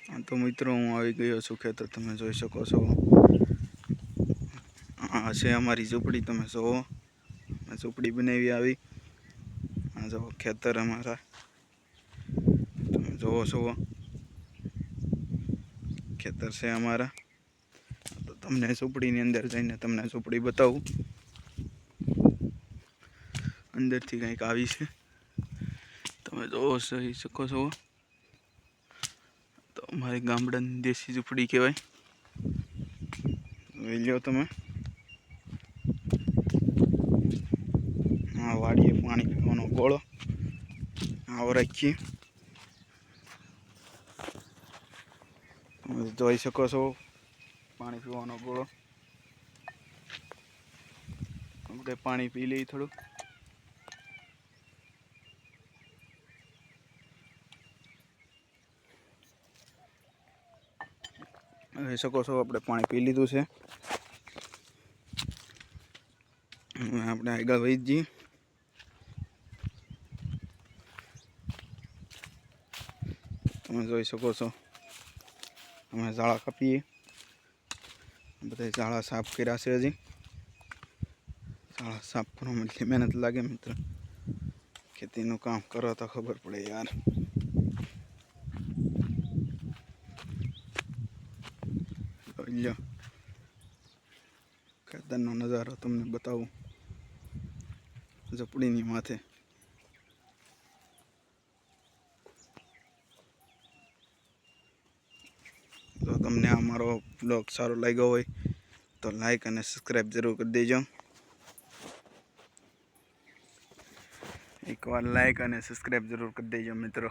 તો મિત્રો હું આવી ગયો છું ખેતર, તમે જોઈ શકો છો. આ છે અમારી ઝૂંપડી, તમે જુઓ. ઝૂંપડી બનાવી આવી. આ જો ખેતર અમારા, તમે જોવો છો. ખેતર છે અમારા. તો તમને ઝૂંપડીની અંદર જઈને તમને ઝૂંપડી બતાવું. અંદરથી કંઈક આવી છે, તમે જોવો જોઈ શકો છો. તો અમારી ગામડાની દેશી ઝૂંપડી કહેવાય. જોઈ લો તમે. આ વાડીએ પાણી પીવાનો ગોળો આવો રાખીએ, તમે જોઈ શકો છો. પાણી પીવાનો ગોળો. આપણે પાણી પી લઈએ થોડું. જોઈ શકો છો, આપણે પાણી પી લીધું છે. આપણે આગળ વહી જઈએ. તમે જોઈ શકો છો, અમે ઝાડા કાપીએ. બધા ઝાડા સાફ કર્યા છે. હજી ઝાડા સાફ કરવામાં એટલી મહેનત લાગે મિત્ર. ખેતીનું કામ કરો તો ખબર પડે યાર. જોઈ લો ખેતરનો નજારો તમને બતાવું ઝૂંપડીની માથે. જો તમને આ મારો બ્લોગ સારો લાગ્યો હોય તો લાઈક અને સબસ્ક્રાઈબ જરૂર કરી દેજો. એકવાર લાઈક અને સબસ્ક્રાઈબ જરૂર કરી દેજો મિત્રો.